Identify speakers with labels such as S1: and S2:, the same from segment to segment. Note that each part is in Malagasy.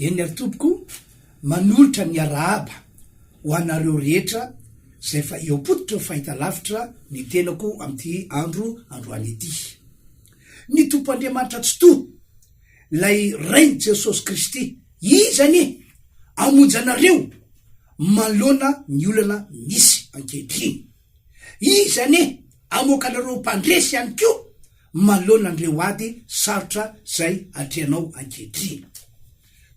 S1: eny ary tompoko manolotra ny arahaba ho anareo rehetra zay fa eopotitra fahita lavitra ny tenako amty androany ity. Ny tompoandriamanitra tsy to lay rainy Jesosy Kristy izany amonjanareo malona ny olana misy ankehitriny, izany amoakanareo mpandresy ihany ko malona an'ireo ady sarotra zay atreanao ankehitriny.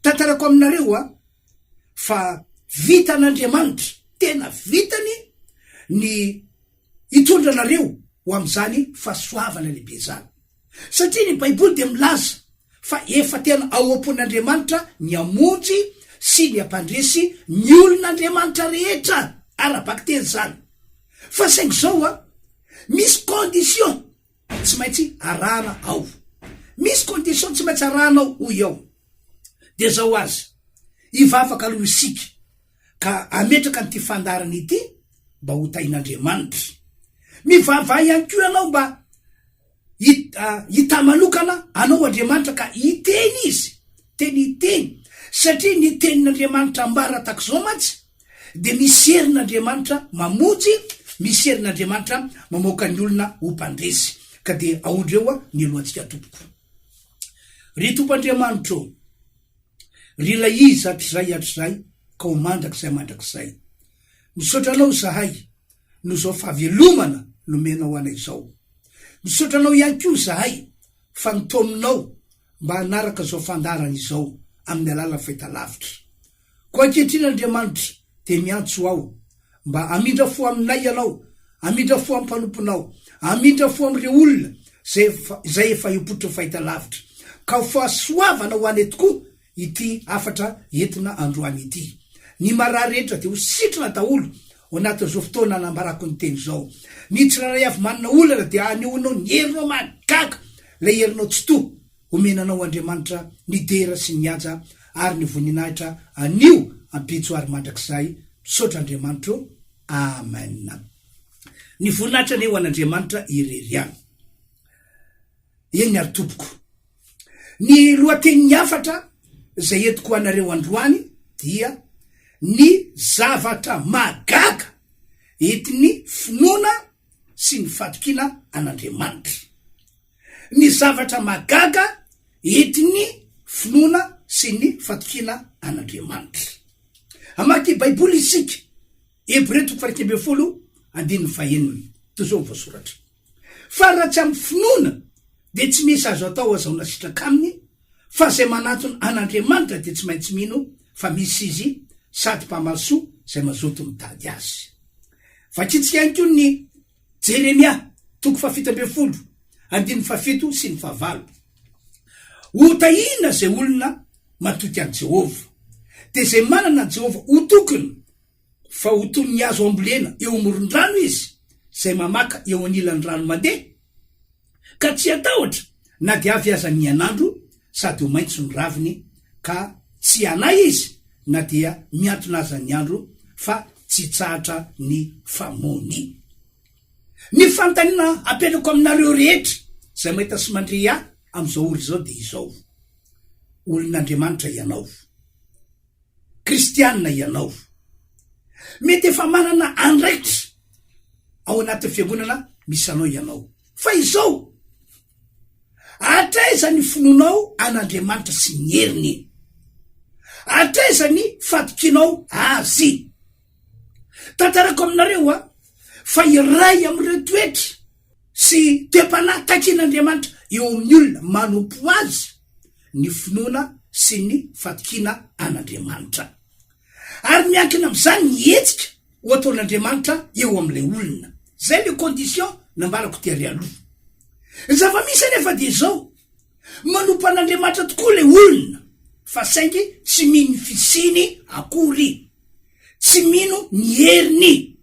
S1: Tantarako aminareo fa vitan'Andriamanitra, tena vitany ny hitondra anareo ho am'izany fahasoavana lehibe zany, satria ny Baiboly de milaza fa efa tena ao am-pon'Andriamanitra ny amonjy sy ny ampandresy ny olon'Andriamanitra rehetra arabaky teny zany. Fa saingy zao misy condition tsy maintsy arahana ao, misy condition tsy maintsy arahana ao hoy ao. De zao azy ivavaka aloha isika ka ametraka nyty fandarana ity mba ho tain'Andriamanitra. Mivavah ihany ko ianao mba hita manokana anao Andriamanitra ka hiteny izy, teny hiteny, satria ny tenin'Andriamanitra ambara tak zao mantsy de misy herin'Andriamanitra mamonjy, misy herin'Andriamanitra mamoaka ny olona ho mpandresy. Ka de aondreo ny lohantsika tompoko. Ry tompoandriamanitra ry la izy hatrizay hatrizay ka ho mandrakizay mandrakizay, misaotranao zahay no zao fahavelomana nomenao anay zao. Misaotranao ihany ko zahay fa nitominao mba hanaraka zao fandarana izao amin'ny alala fahita lavitra. Ko ankehitrin'Andriamanitra de miantso ao mba amindra fo aminay ianao, amindra fo amin'ny mpanomponao, amindra fo amin'ireo olona zay efa hipoitra fahita lavitra, ka ho fahasoavana ho any tokoa ity afatra entina androany ity. Ny marary rehetra de ho sitrana daholo ao anatin'izao fotoana nambarako ny teny zao. Ny tsiraray avy manana olana de anehoanao ny herinao mahagaga, le herinao tsy to homenanao Andriamanitra ny dera sy ny haja ary ny voninahitra anio ampitso ary mandrakizay. Misaotra Andriamanitra. Amen. Ny voninahitra ane ho an'Andriamanitra ireriany. Eny ary tompoko, ny lohatenin'ny afatra zay entiko anareo androany dia ny zavatra magaga entiny finoana sy ny fatokina an'Andriamanitra. Ny zavatra magaga entiny finoana sy ny fatokina an'Andriamanitra. Amaky Baiboly isika, Hebreo 12:1 to zao voasoratra. Fa raha tsy amin'ny finoana de tsy misy azo atao azaona sitraka aminy, fa zay manatona an'Andriamanitra de tsy maintsy mino fa misy izy sady mpamasoa zay mazoto mitady azy. Vakitsika ihany ko ny Jeremia 7:7 sy ny 9. Hotahina zay olona matoky an Jehova, de zay manana an Jehova ho tokony fa ho toy ny azo ambolena eo amoron-drano izy, zay mamaka eo anilan'ny rano mandeha, ka tsy atahotra na de avy aza ny anandro sady ho maitso ny raviny, ka tsy anay izy na dia miantona aza ny andro fa tsy tsahatra ny famony. Ny fantanina apetrako aminareo rehetra zay mahita sy mandre am'izao ora izao de izao: olon'Andriamanitra ianao, kristianina ianao, mety efa manana andraikitra ao anatin'ny fiangonana misy anao ianao, fa izao atraiza ny finoanao an'Andriamanitra sy ny heriny, atraiza ny fatokinao azy. Tantarako aminareo fa iray amin'ireo toetra sy toe-panahy takin'Andriamanitra eo amin'ny olona manompo azy ny finoana sy ny fatokina an'Andriamanitra, ary miankina am'izany ny hetsika ho ataon'Andriamanitra eo amin'ilay olona. Zay le condition nambarako tiary aloha. Zava-misy anefa de zao manompo an'Andriamanitra tokoa le olona, fa saingy tsy mino fisiny akory, tsy mino ny heriny,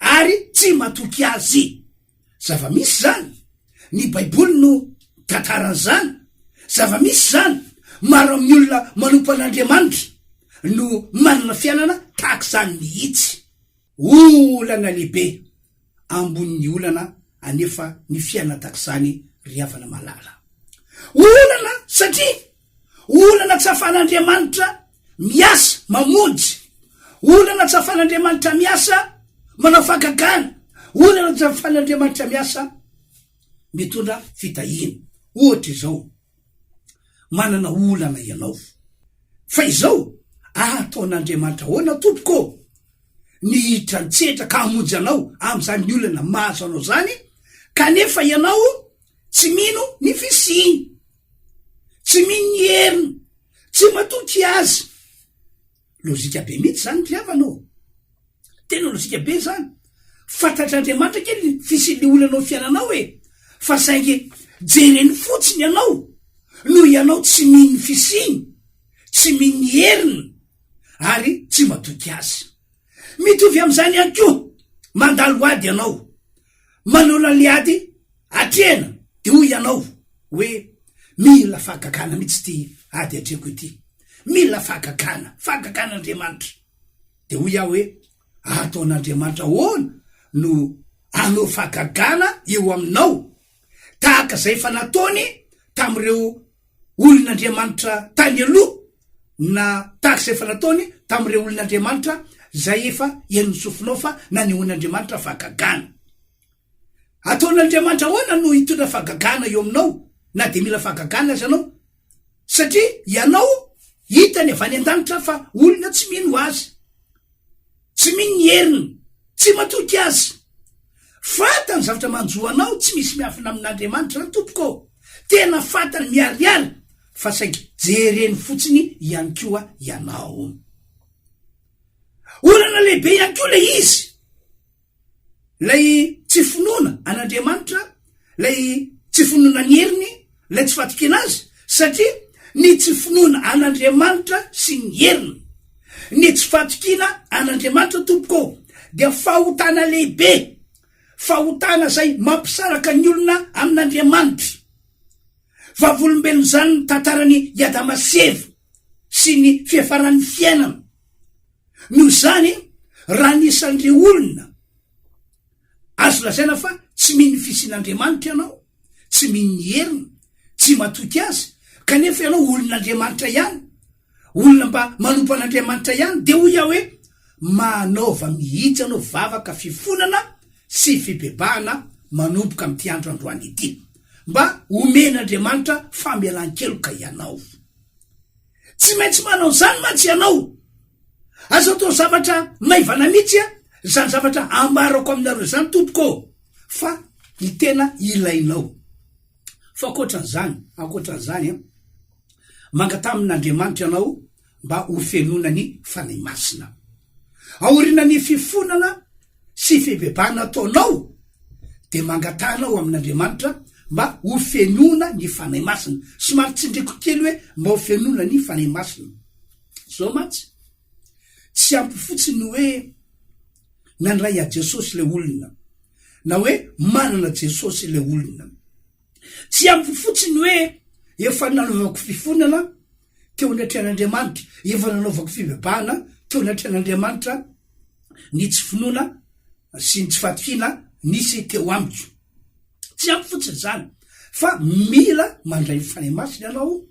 S1: ary tsy matoky azy. Zava-misy zany, ny Baiboly no tantaran'izany. Zava-misy zany, maro amin'ny olona manompo an'Andriamanitra no manana fiainana tahaka zany mihitsy. Olana lehibe ambonin'ny olana anefa ny fiainana tahaka zany ry havana malala. Olana satria olana tsy ahafahan'Andriamanitra miasa mamonjy, olana tsy ahafan'Andriamanitra miasa manao fagagana, olana tsy ahafan'Andriamanitra miasa mitondra fitahina. Ohatra izao, manana olana ianao, fa izao ataon'Andriamanitra hoana tompoko ny hidrantsehatra ka hamonjy anao am'izany ny olana mahazo anao zany, kanefa ianao tsy mino ny fisiny, tsy mino ny heriny, tsy matoky azy. Lozika be mihitsy zany driavanao, tena lozika be zany. Fantatr'Andriamanitra kely fisiny olanao fiainanao fa saingy jereny fotsiny ianao no ianao tsy mino fisiny, tsy mino ny heriny ary tsy matoky azy. Mitovy am'izany ihany koa, mandalo ady ianao, manola le ady atrena, de hoy ianao hoe mila fagagana mihitsy ty ady atreko ity, mila fagagan'Andriamanitra. De hoy aho hoe ataon'Andriamanitra hoana no anao fagagana eo aminao, tahaka zay fa nataony tam'ireo olon'Andriamanitra tany aloha, na tahaka zay fa nataony tam'ireo olon'Andriamanitra zay efa enosofinao fa nanehoan'Andriamanitra fagagana. Ataon'Andriamanitra hoana no hitondra fagagana eo aminao, na de mila fagagana azy anao, satria ianao hitany avy any an-danitra fa olona tsy mino azy, tsy mino ny heriny, tsy matoky azy. Fatany zavatra manjoanao, tsy misy miafina amin'Andriamanitra ny tompoko, tena fatany miariary, fa saingy jereny fotsiny ihany koa ianao. Olana lehibe ihany koa le izy, lay tsy finoana an'Andriamanitra, lay tsy finoana ny heriny, lay tsy fatokina azy, satria ny tsy finoana an'Andriamanitra sy ny heriny, ny tsy fatokina an'Andriamanitra tompoko dia fahotana lehibe, fahotana zay mampisaraka ny olona amin'Andriamanitra. Vavolombelona zany ny tantarany Adama sy Eva sy ny fiafaran'ny fiainana. Noho zany raha nisan'ireo olona azo lazaina fa tsy mino fisin'Andriamanitra ianao, tsy mino ny heriny, tsy matoky azy, kanefa ianao olon'Andriamanitra ihany, olona mba manompo an'Andriamanitra ihany, de hoy aho hoe manaova mihitsy anao vavaka fifonana sy fibebahana manomboka am'ty andro androany ity, mba omen'Andriamanitra famelan-keloka ianao. Tsy maintsy manao zany mantsy ianao. Azo atao zavatra maivana mihitsy zany zavatra ambarako aminareo zany tompoko, fa ny tena ilainao. Fa akoatran'izany mangatamin'Andriamanitra ianao mba ho fenona ny fanahy masina, aorina ny fifonana sy fibebahana ataonao, de mangatanao amin'Andriamanitra mba ho fenona ny fanahy masina. Somary tsindriko kely hoe mba ho fenona ny fanahy masina zao mantsy, tsy ampy fotsiny hoe nandray a Jesosy le olona, na hoe manana Jesosy le olona, tsy ampy fotsiny hoe efa nanaovako fifonana teo anatrehan'Andriamanitra, efa nanaovako fibebahana teo anatrehan'Andriamanitra, ny tsy finoana sy ny tsy fatokina nisy teo amiko. Tsy ampy fotsiny zany, fa mila mandray ny fanahy masina ianao,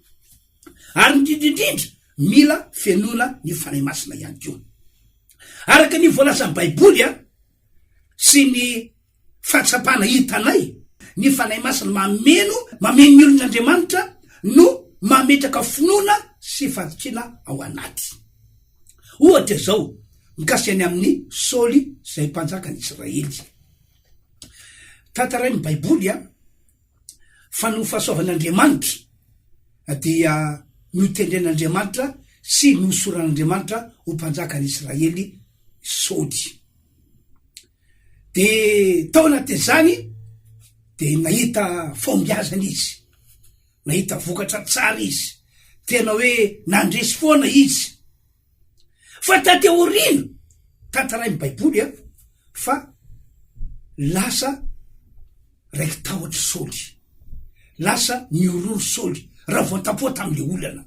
S1: ary indrindrindrindra mila fenona ny fanahy masina ihany koa. Araka ny voalazan'ny Baiboly sy ny fahatsapana hitanay, ny fanahy masina mameno ny olon'Andriamanitra no mametraka finoana sy fatokina ao anaty. Ohatra zao mikasiany amin'ny Saoly zay mpanjakan'Israely. Tantarain'ny Baiboly fa no fahasoavan'Andriamanitra dia notendren'Andriamanitra sy nosoran'Andriamanitra ho mpanjakan'Israely Saoly. De tao anatin'izany de nahita fombiazana izy, nahita vokatra tsara izy, tena hoe nandresy foana izy. Fa tateorina tantarain'ny Baiboly fa lasa raiky tahotra Saoly, lasa niororo Saoly raha voatapoa tam'le olana.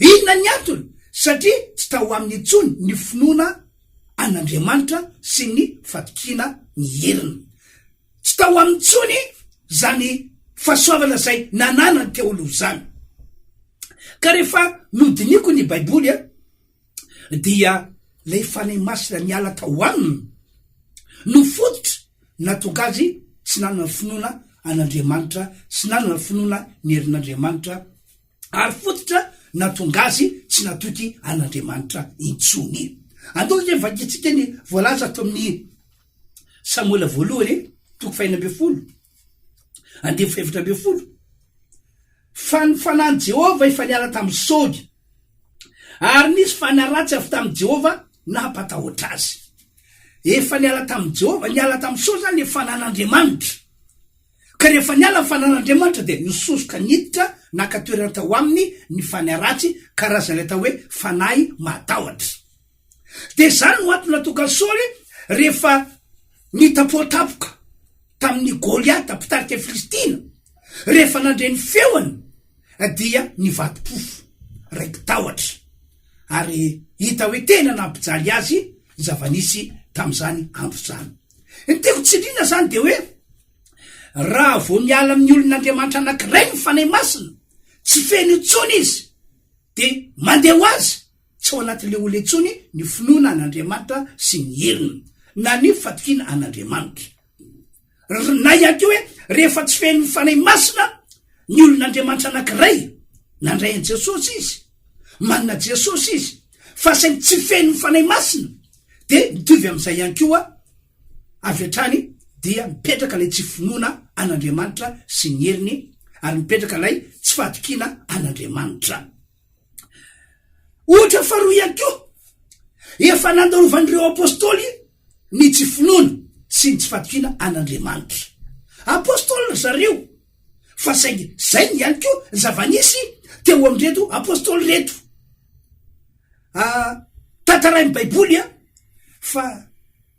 S1: Inona ny antony? Satria tsy taho amin'ny intsony ny finoana an'Andriamanitra sy ny fatokina ny heriny, tsy taho amin'ny intsony zany fahasoavana zay nanana ny teoloha zany. Ka rehefa nodiniko ny Baiboly dia lay fanay masina miala tao aminy no fototra natonga azy tsy nanana finoana an'Andriamanitra sy nanana finoana ny herin'Andriamanitra ary fototra natonga azy tsy natoky an'Andriamanitra intsony. Andao vakitsika ny voalaza ato amin'ny Samuela voalohany toko 4:20 andiny 7:20 fanany Jehova efa niala tamin'ny Saoly ary nisy fanaratsy avy tamin'ny Jehova nampatahotra azy. Efa niala tamin'ny Jehova, niala tamin'ny Saoly zany fanan'Andriamanitra. Ka rehefa niala fanan'Andriamanitra de nisosoka niditra nakatoerana tao aminy ny fanaratsy karazana atao hoe fanahy matahotra. De zany no antony natonga Saoly rehefa nitapotapoka tamin'ny Goliata mpitarika Filistina, rehefa nandre ny feony dia nivadim-pofo raiky tahotra ary hita hoe tena nampijaly azy zava-nisy tam'izany andro zany. Ny teko tsirina zany de hoe raha vo miala amin'ny olon'Andriamanitra anankiray ny fanay masina tsy feno intsony izy de mandeha ho azy tsy ao anatin'le olo intsony ny finoana an'Andriamanitra sy ny heriny na ny fatikina an'Andriamanitra. Na ihany koa hoe rehefa tsy feno ny fanay masina ny olon'Andriamanitra anankiray nandray an' Jesosy izy, manana Jesosy izy, fa saingy tsy feno ny fanay masina de mitovy am'izay ihany koa avy hatrany dia mipetraka lay tsy finoana an'Andriamanitra sy ny heriny ary mipetraka lay tsy fatikina an'Andriamanitra. Ohatra faharoa ihany koa efa nandaovan'ireo apôstôly ny tsy finoana sy ny tsy fatikina an'Andriamanitra. Apôstôly zareo fa saingy zay ihany koa zava-nisy teo am'reto apôstôly reto. Tantaray Baiboly fa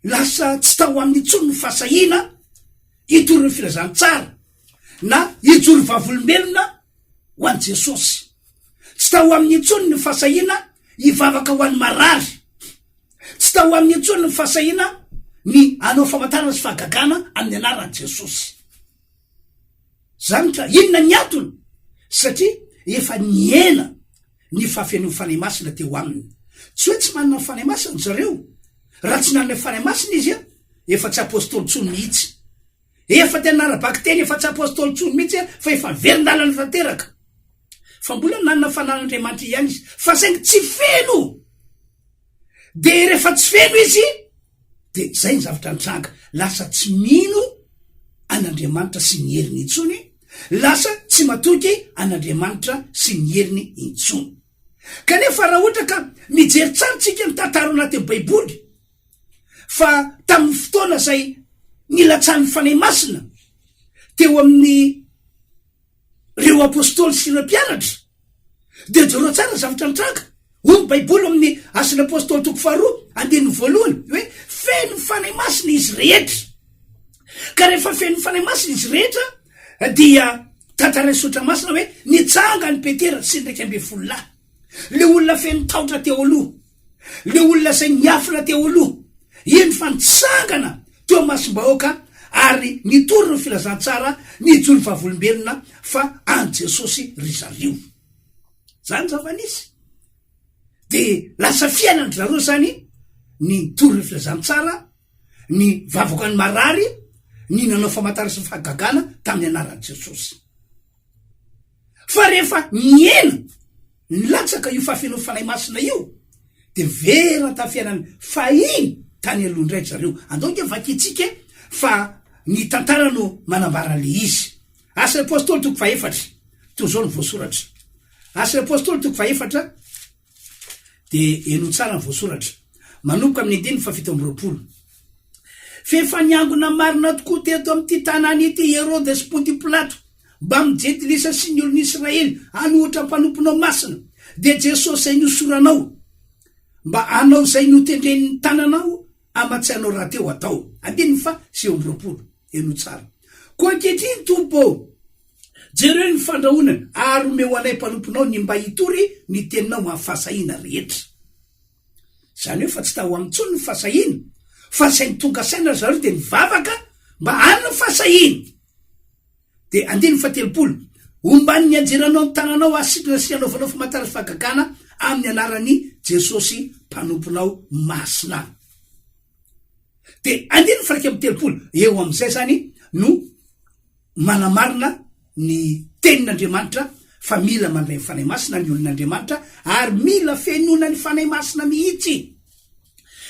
S1: lasa tsy tao amin'ny tsony ny fahasahina hitory ny filazantsara na hijoro vavolombelona ho an'i Jesosy. Tsy tao amin'ny tsony ny fahasahina hivavaka ho an'ny marary. Tsy tao amin'ny tsony ny fahasahina ny anao famantarana sy fahagagana amin'ny anaran'i Jesosy. Zany ka inona ny antony? Satria efa niena ny fahafenony fanay masina teo aminy. Tsy hoe tsy manana fanay masina zareo. Raha tsy nanana fanay masina izy efa tsy apôstôly tsony mihitsy. Efa tena narabaky teny efa tsy apôstôly tsony mihitsy fa efa verin-dalana tanteraka. Fa mbola nanana fanan'Andriamanitra ihany izy fa saingy tsy feno. De rehefa tsy feno izy de zay ny zavatra nitranga, lasa tsy mino an'Andriamanitra sy ny heriny intsony, lasa tsy matoky an'Andriamanitra sy ny heriny intsony. Kanefa raha ohatra ka mijery tsara tsika ny tantara anatin'ny Baiboly fa tamin'ny fotoana zay nilatsan'ny fanay masina teo amin'ny reo apôstôly sy ireo mpianatra de jereo tsara zavatra nitranga. Hoy Baiboly amin'ny Asan'ny Apôstôly toko 2:1 hoe feno fanay masina izy rehetra. Ka rehefa feno fanay masina izy rehetra dia tantaray sotra masina hoe nitsanga ny Petera sy ny 12 lahy. Le olona feno tahotra teo aloha, le olona zay niafina teo aloha, iny fa nitsangana teo masom-bahoaka ary nitory ny filazantsara nijoro vavolombelona fa an Jesosy ry zareo. Zany zava-nisy. De lasa fiainany zareo zany ny tory ny filazantsara, ny vavaka ny marary, ny nanao famantarana sy fahagagana tamin'ny anaran'i Jesosy. Fa rehefa niena nilatsaka io fahafenony fanay masina io de vera ta fiainany fahiny tany aloha indray zareo. Andao ke vakitsika fa ny tantara no manambara le izy. Asan'ny Apôstôly toko 4 toy zao ny voasoratra. Asan'ny Apôstôly toko 4 de eno tsara ny voasoratra manomboka amin'ny 7:20. Fefa niangona marina tokoa teto amin'ity tanàna ity Herode sy Ponty Pilato mba mijety lisa sy ny olon'Israely anohatra mpanomponao masina de Jesosy zay niosoranao mba anao zay notendren'ny tananao amatsainao raha teo atao. 7:20 eno tsara. Koa ankehitriny tompo jereo ny fandrahonana ary omeo anay mpanomponao ny mba hitory ny teninao amin'ny fahasahina rehetra. Zany hoe fa tsy tao amin'ny tsony ny fahasahina fa saingy tonga saina zareo de nivavaka mba anana fahasahina. De 7:30 ombany ny anjeranao amin'ny tananao asitrana sy anaovanao famantarana fahagagana amin'ny anaran'ny Jesosy mpanomponao masina. De andiny faraky amy telopolo eo am'izay zany no manamarina ny tenin'Andriamanitra fa mila mandray fanay masina ny olon'Andriamanitra ary mila fenona ny fanay masina mihitsy.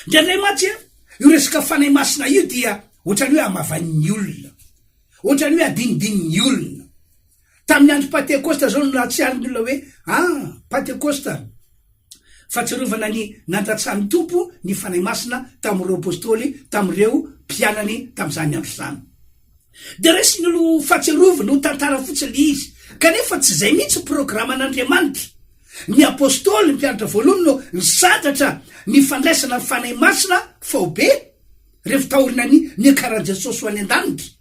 S1: Ndraindray matsy io resaka fanay masina io dia ohatrany hoe amavan'ny olona, ohatrany hoe adinidin'ny olona. Tamin'ny andro Pentekosta zao no nahatsiariny olona hoe Pentekosta fahatsiarovana ny nandatsahany tompo ny fanay masina tamin'ireo apôstôly, tamin'ireo mpianany tamin'izany andro zany. De resy ny olo fahatsiarovana ho tantara fotsiny le izy, kanefa tsy zay mihitsy programan'Andriamanitra. Ny apôstôly ny mpianatra voalohany no nisatatra ny fandraisana ny fanay masina fao be rehefa tahorina ny akaran'i Jesosy ho any an-danitra.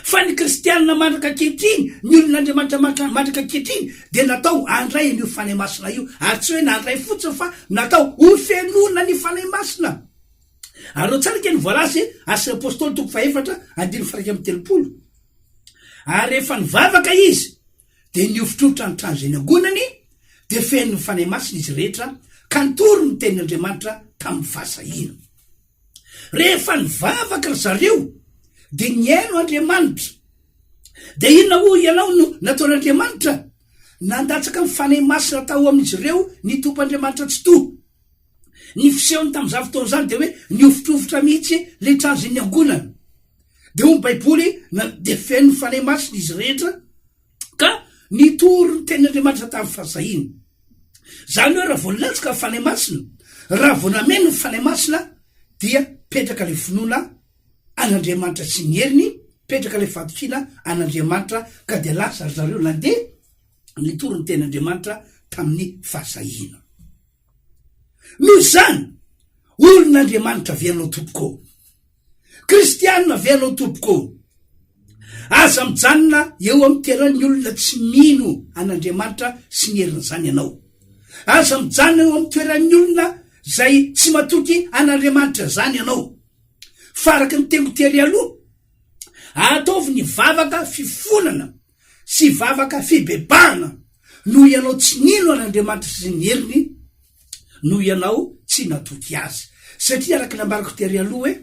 S1: Fa ny kristianina mandraka ankehitriny, ny olon'Andriamanitra mandraka ankehitriny de natao andray io fanay masina io, ary tsy hoe nandray fotsiny fa natao ho fenona ny fanay masina. Ary tsara ke ny voalazy Asa apôstôly 2:4-telopolo. Ary rehefa nivavaka izy de niofitrotra ny trano zay niangonany de feno ny fanay masina izy rehetra ka nitory ny tenin'Andriamanitra tamin'ny fahasahina. Rehefa nivavaka ry zareo de niaino Andriamanitra. De inona ho ianao no nataon'Andriamanitra? Nandatsaka ny fanay masina tao amin'izy ireo ny tompo'Andriamanitra tsy to. Ny fisehony tamin'izany fotoana zany de hoe niofitrofotra mihitsy le trano zay niangonana. De ho ny baiboly de feno ny fanay masina izy rehetra ka nitory ny tenin'Andriamanitra tamin'ny fahasahina. Zany hoe raha vao nilatsaka ny fanay masina, raha vao nameno ny fanay masina dia petraka le finoana an'Andriamanitra sy ny heriny, petraka le fatokina an'Andriamanitra ka de lasa zareo nandeha nitory ny tenin'Andriamanitra tamin'ny fahasahina. Noho zany olon'Andriamanitra vianao tompoko, kristianina vianao tompoko, aza mijanona eo amin'ny toeran'ny olona tsy mino an'Andriamanitra sy ny heriny zany ianao. Aza mijanona eo amin'ny toeran'ny olona zay tsy matoky an'Andriamanitra zany ianao. Faraky ny tengo tery aloha, ataovy ny vavaka fifonana sy vavaka fibebahana noho ianao tsy nino an'Andriamanitra sy ny heriny, noho ianao tsy natoky azy. Satria araky nambarako tery aloha hoe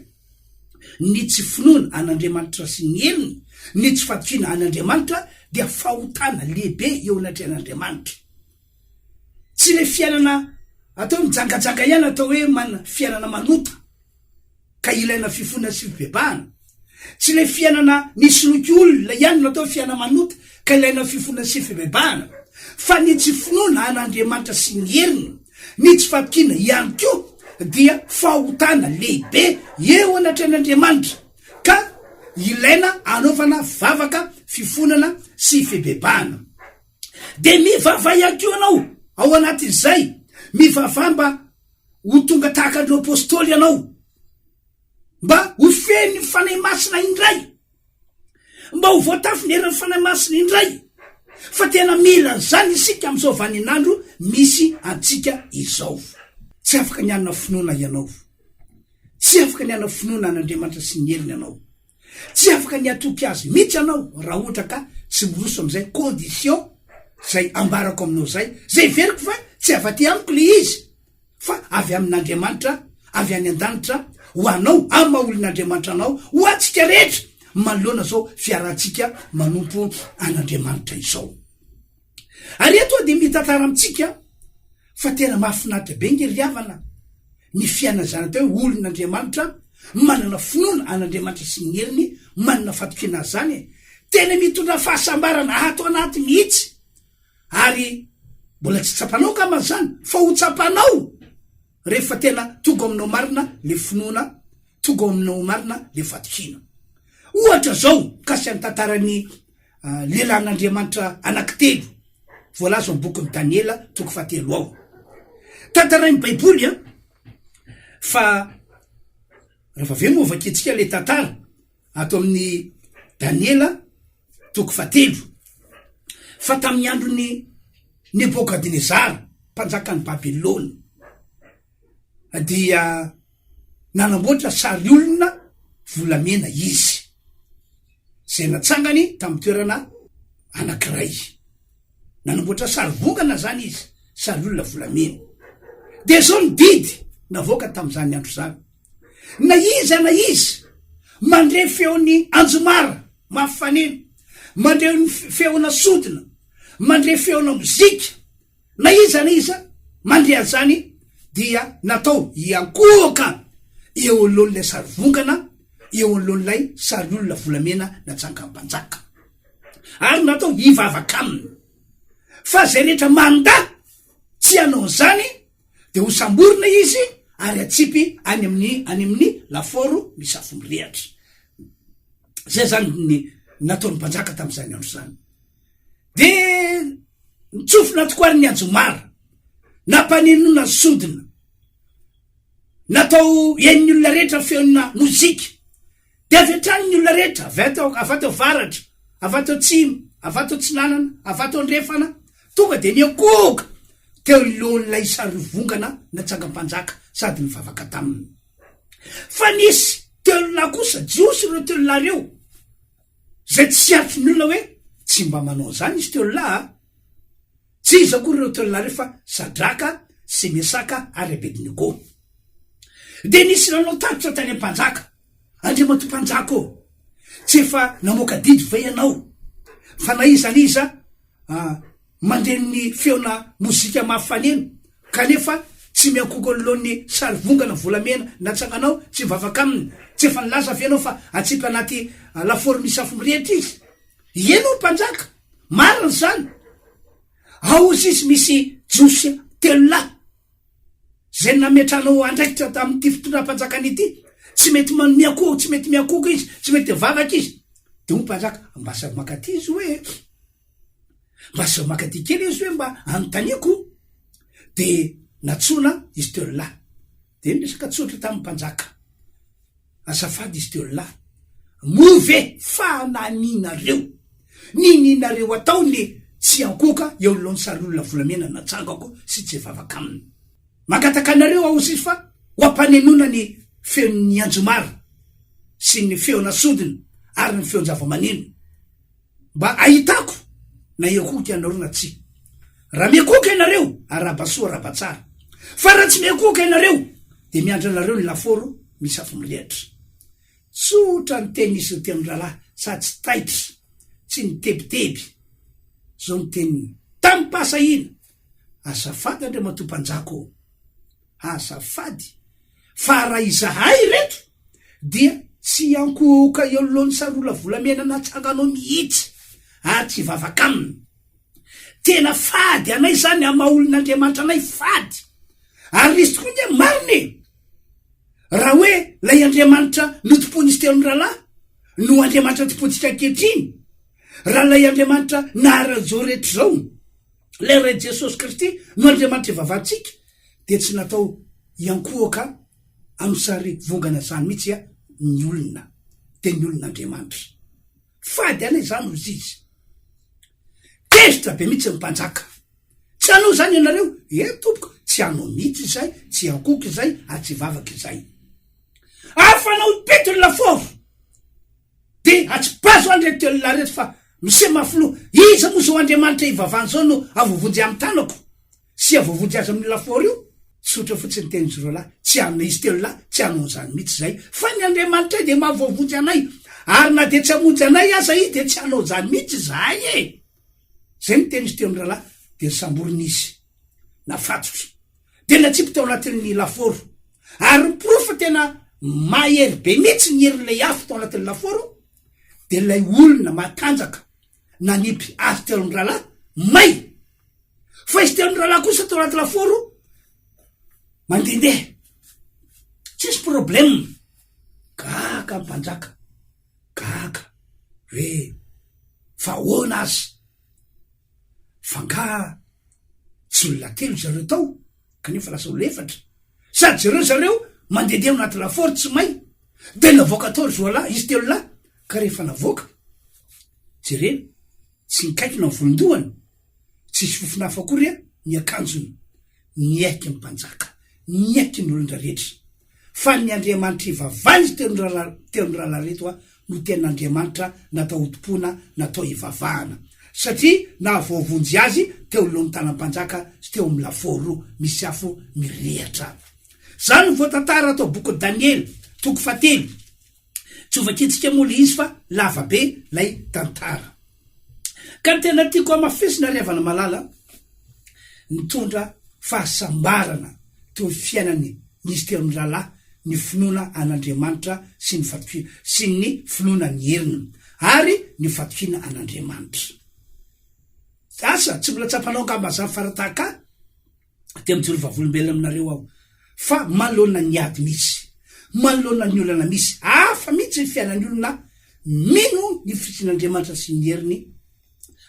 S1: ny tsy finoana an'Andriamanitra sy ny heriny, ny tsy fatokina an'Andriamanitra dia fahotana lehibe eo anatrehan'Andriamanitra. Tsy le fiainana atao mijangajanga ihany atao hoe fiainana manota ka ilaina fifonana sy fibebahana. Tsy le fiainana nisoloky olona ihany natao fiainana manota ka ilaina fifonana sy fibebahana, fa ny tsy finoana an'Andriamanitra sy ny heriny, ny tsy fatokina ihany koa dia fahotana lehibe eo anatrehan'Andriamanitra ka ilaina anaovana vavaka fifonana sy fibebahana. De mivava ihany koa anao ao anatin'izay, mivava mba ho tonga tahaka andreo apôstôly ianao, mba ho feny ny fanay masina indray, mba ho voatafy ny herin'ny fanay masina indray. Fa tena mila zany isika am'izao vaninandro misy antsika izao. Tsy afaka nianana finoana ianao, tsy afaka nianana finoana an'Andriamanitra sy ny heriny ianao, tsy afaka niatoky azy mihitsy ianao raha ohatra ka tsy miroso am'izay condition zay ambarako aminao zay veriko fa tsy afaty amiko le izy, fa avy amin'Andriamanitra, avy any an-danitra ho anao, amin'ny maha olon'Andriamanitra anao, ho atsika rehetra manoloana zao fiarantsika manompo an'Andriamanitra izao. Ary eto de mitantara amitsika fa tena mahafinaritra be ny riavana ny fiainana zany atao hoe olon'Andriamanitra manana finoana an'Andriamanitra sy ny heriny, manana fatokina zany, tena mitondra fahasambarana ato anaty mihitsy. Ary mbola tsy tsapanao ka man'izany, fa ho tsapanao rehefa tena tonga aminao marina le finoana, tonga aminao marina le fatokina. Ohatra zao kasi ny tantarany lehilahin'Andriamanitra anankitelo voalaza amin'ny bokin'ny Daniela 3 ao. Tantarain'ny baiboly fa rehefa avy eo moa vaketsika le tantara ato amin'ny Daniela 3 fa tamin'ny androny Nebokadnezara mpanjakany Babilôny dia nanamboatra sary olona volamena izy zay natsangany tamin'ny toerana anankiray. Nanamboatra sary vongana zany izy, sary olona volamena. de zao ny didy navoaka tam'izany andro zany. Na izy mandre feony anjomara mafanena, mandre feona sodina, mandre feona mozika, na iza mandre azany dia natao iankoaka eo alohan'lay sary vongana, eo alohan'lay sary olona volamena natsanga mpanjaka, ary natao ivavaka aminy. Fa zay rehetra manda tsy anao zany de ho samborina izy ary atsipy any amin'ny laforo misafo mirehatra. Zay zany ny nataony mpanjaka tam'izany andro zany. De nitsofina tokoa ary ny anjomara, nampanenona sodina, natao iai'ny olona rehetra feona mozika, de avy hatrany ny olona rehetra, avatao varatra, avatao tsimo, avatao tsinanana, avatao andrefana, tonga de niakoka teo lohan'lay sary vongana natsanga mpanjaka sady mivavaka taminy. Fa nisy teolona kosa jiosy reo teolona reo zay tsy siatry ny olona hoe tsy mba manao zany izy teolona, tsy izy akory reo teolona reo fa Sadraka sy Mesaka ary Abednego. De nisy nanao tatotra tany mpanjaka, Andriamato mpanjaka ô, tsy efa namoaka didy ve ianao, fa na iza mandren'ny feona mozika mafaneno, kanefa tsy miankoko alohan'ny sary vongana volamena natsanganao, tsy mivavaka aminy, tsy efa nilaza ve anao fa atsipy anaty laforo misafo mirehitra izy. Ianao mpanjaka, marina zany. Ao izy misy jiosy teolona zay nametranao andraikitra tamin'ity fitondram-panjakany ity, tsy mety miakoko, tsy mety miakoko izy, tsy mety vavaka izy. De ho mpanjaka, mba sa makaty izy hoe, mba sa makaty kely izy hoe mba anontaniko. De natsona izy teolona, de resaka tsotra tamin'ny mpanjaka, azafady izy teolona, move fa naninareo, nininareo ataony tsy ankoka eo alohan'ny sary olona volamena natsangako sy tsy vavaka aminy. Makataka anareo ao izy fa ho ampanenona ny feon'ny anjomara sy ny feona sodina ary ny feon zava-maneno, mba ahitako na iakoka ianareo na tsy. Raha miakoka ianareo arabasoa arabatsara, fa raha tsy miakoka ianareo de miandra anareo ny laforo misafo mirehatra. Tsotra ny teny izy teny ralahy sady tsy taitra, tsy nitebiteby. Zao ny teniny tampasahina, azafady Andriamato mpanjaka, azafady fa raha izahay reto dia tsy ankoka eo alohan'ny sary olona volamena natsanganao mihitsy ary tsy vavaka aminy. Tena fady anay zany amaha olon'Andriamanitra anay fady, ary izy tokoa nge mariny. Raha hoe lay Andriamanitra notompony izy teo amin'ny ralahy no Andriamanitra tompontsika ankehitriny, raha lay Andriamanitra naharazao rehetra zao, lay ray Jesosy Kristy no Andriamanitra ivavantsika, de tsy natao iankoaka amin'ny sary vongana zany mihitsy ny olona, de ny olon'Andriamanitra. Fady anay zany ozy izy. Tezitra be mihitsy mpanjaka, tsy anao zany ianareo, tompoko, tsy anao mihitsy izay, tsy ankoky izay, ary tsy vavaka izay. Afanao pety laforo, de atsipazo andre teolona reto fa mise mafilo, iza mo zao Andriamanitra ivavany zao no avovonjy amin'ny tanako, sy avovonjy azy amin'ny laforo io. Sotra fotsiny teny zorola, tsy anona izy teolona, tsy anao zany mihitsy zay, fa ny Andriamanitra de mahavovonjy anay, ary na de tsy amonjy anay aza i de tsy anao zany mihitsy zay e. Zay ny teny izy teo amin'ny ralahy, de samboriny izy nafatotra, de natsipy teo anatin'ny laforo, ary miprofa tena mahery be mihitsy ny herin'lay afo tao anatin'ny laforo, de lay olona matanjaka nanipy azy teo amin'ny ralahy may. Fa izy teo amin'ny ralahy kosa tao anaty laforo mandendeha, tsisy problème. Gaga mpanjaka, gaga hoe fa hoana azy, fanga tsy olona telo zareo tao kanefa lasa olo efatra, sady zareo mandendeha anaty laforo tsy may, de navoaka tao zoala izy teolona. Ka rehefa navoaka, jerena tsy nikaikina ny volondohany, tsisy fofinafa akory ny akanjony, niaiky ny mpanjaka, niaiky ny olondra rehetra. Fa ny Andriamanitra ivavany izy teo ny ralahy reto no ten'Andriamanitra natao hotompona, natao ivavahana. satria na voavonjy azy teo lohan'ny tanam-panjaka sy teo amin'ny laforo misy afo mirehatra. Zany voatantara atao boky Daniely toko 7 tsy ovakitsika moa le izy fa lava be lay tantara. Ka ny tena tiako amafisina revana malala nitondra fahasambarana teo fiainany nisy teo amin'ny rahalahy ny finoana an'Andriamanitra sy ny finoana ny herina ary ny fatokina an'Andriamanitra. Asa tsy mbola tsapanao ngamba zany farataka te mijoro vavolombelona aminareo aho fa malona ny ady misy, malona ny olana misy afa mihitsy ny fiainan'ny olona mino ny fisin'Andriamanitra sy ny heriny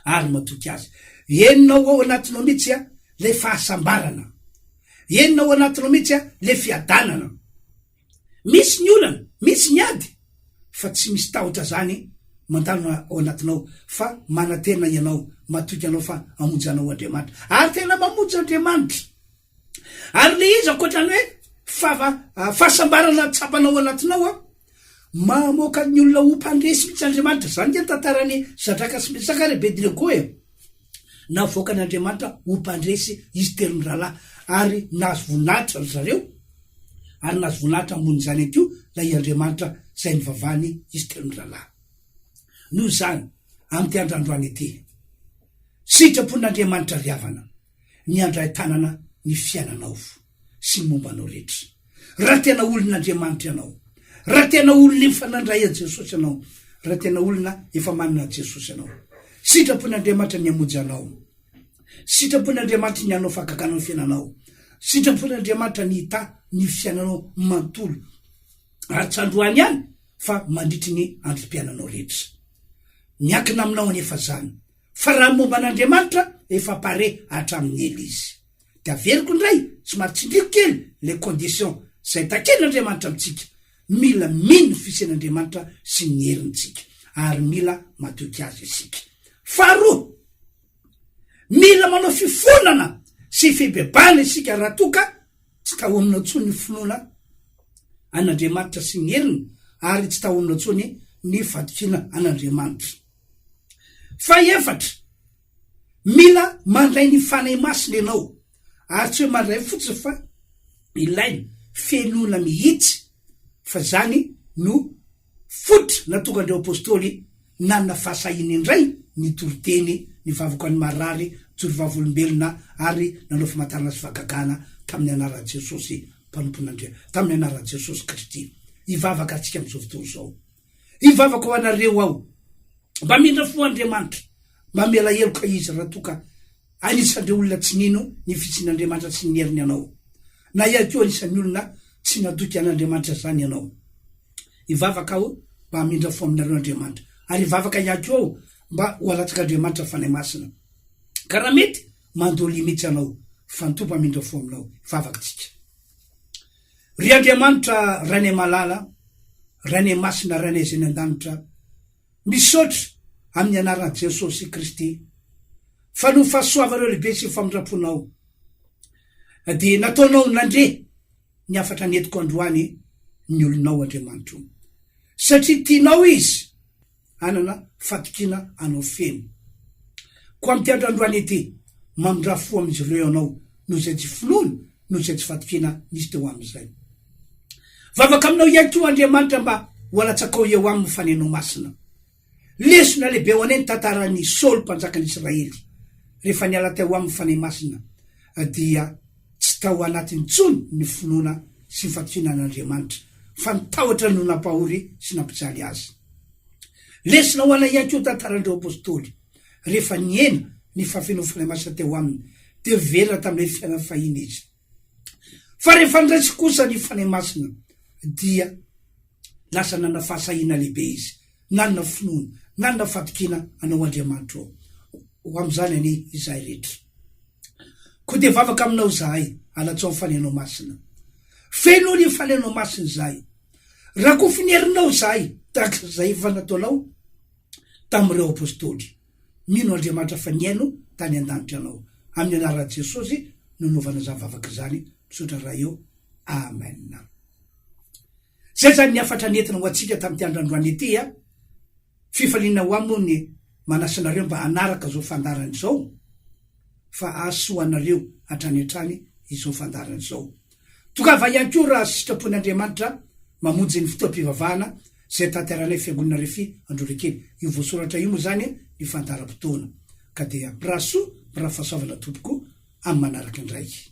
S1: ary matoky azy. Enonao ao anatinao mihitsy le fahasambarana, enonao ao anatinao mihitsy le fiadanana. Misy ny olana, misy ny ady fa tsy misy tahotra zany mandalo ao anatinao fa manatena ianao, matoky anao fa amonjy anao Andriamanitra ary tena mamonjy Andriamanitra. Ary le izy akoatrany hoe fahasambarana tsapanao anatinao mamoaka ny olona ho mpandresy mihitsy Andriamanitra. Zany dia tantarany Sadraka sy Mesaka ary Abednego navoaka n'Andriamanitra ho mpandresy izy telo ny rahalahy ary nahazo voninahitra zareo ary nahazo voninahitra ambony zany akio la i Andriamanitra zay nivavany izy telo ny rahalahy. Noho zany amin'ny androandroany ety sitrapon'Andriamanitra riavana ny andray tanana ny fiainanao sy ny mombanao rehetra. Raha tena olon'Andriamanitra ianao, raha tena olona mifanandray a Jesosy ianao, raha tena olona efa manana Jesosy ianao, sitrapon'Andriamanitra ny amonjy anao, sitrapon'Andriamanitra ny anao fagaganao ny fiainanao, sitrapon'Andriamanitra ny hita ny fiainanao manontolo ary tsy androany ihany fa mandritry ny androm-piainanao rehetra. Miankina aminao anefa zany fa raha momba an'Andriamanitra efa pare hatramin'ny ela izy. De averiko indray somary tsindriko kely le condition zay taken'Andriamanitra amintsika. Mila mino fisen'Andriamanitra sy ny herintsika ary mila matoky azy isika. Faharoa, mila manao fifonana sy fibebana isika raha toka tsy tahominao tsony ny finoana an'Andriamanitra sy ny heriny ary tsy tahominao tsony ny fatokina an'Andriamanitra. Fahaefatra, mila mandray ny fanahy masina ianao ary tsy hoe mandray fotsiny fa ilainy fenona mihitsy fa zany no fotra natonga andreo apôstôly nanana fahasahina indray ny toroteny ny vavaka ny marary joro vavolombelona ary nanao famantarana sy fagagana tamin'ny anaran'i Jesosy mpanompon'Andriamanitra, tamin'ny anaran'i Jesosy Kristy. Ivavaka antsika amin'izao fotoana zao, ivavaka ho anareo ao mba mindra fo Andriamanitra, mba miala heloka izy raha toka anisandreo olona tsy nino ny fisin'Andriamanitra sy ny heriny ianao, na ihany koa anisan'ny olona tsy nadoky an'Andriamanitra zany ianao. Ivavaka ao mba mindra fo aminareo Andriamanitra ary ivavaka ihany koa ao mba ho alatsaka Andriamanitra fanahy masina. Ka raha mety mandoly mihitsy anao fa ny tompo amindra fo aminao. Ivavaka tsika. Ry Andriamanitra ranay malala, ranay masina, ranay zay ny an-danitra, misaotra amin'ny anaran'i Jesosy Kristy fa no fahasoavanao lehibe sy famindraponao de nataonao nandre ny afatra netiko androany ny olonao Andriamanitra satria tianao izy anana fatokina anao feno. Ko amin'ny andro androany ety mamindra fo amin'izy ireo anao noho izay tsy finoana, noho izay tsy fatokina nisy teo amin'izay. Vavaka aminao ihany koa Andriamanitra mba ho alatsakao eo amin'ny fanenao masina. Lesona lehibe ho anay ny tantaran'ny Saoly mpanjakan'Israely rehefa niala teo amin'ny fanahy masina dia tsy tao anatiny tsony ny finoana sy ny fatokina an'Andriamanitra fa nitahotra no nampahory sy nampijaly azy. Lesona ho anay ihany koa tantarandreo apôstôly rehefa niena ny fahafenao fanahy masina teo aminy de velona tamin'ilay fiainana fahiny izy. Fa rehefa niraisy kosa ny fanahy masina dia lasa nanana fahasahina lehibe izy, nanana finoana, nanana fatokina anao Andriamanitra ho am'izany any izahay rehetra. Ko de vavaka aminao zahay alatsao amin'ny fanenao masina, feno ny fanenao masina zahay, raha ko finerinao zahay tahaka zay efa nataonao tamin'ireo apôstôly. Mino Andriamanitra fa niaino tany an-danitra anao amin'ny anaran'i Jesosy no naovana zany vavaka zany misaotra raha eo. Amen. Zay zany ny afatra nentina ho antsika tamin'ity andro androany ety fifaliana ho amony manasanareo mba anaraka zao fandarany zao fa asoanareo hatrany hatrany izao fandarany zao tokava ihany ko raha sitrapon'Andriamanitra mamonjy ny fotoam-pivavahana zay tanteranay fiangonana refy Androrekely io voasoratra io moa zany ny fandaram-potoana ka dia braso raha fahasoavana tompoko amin'ny manaraka indraiky.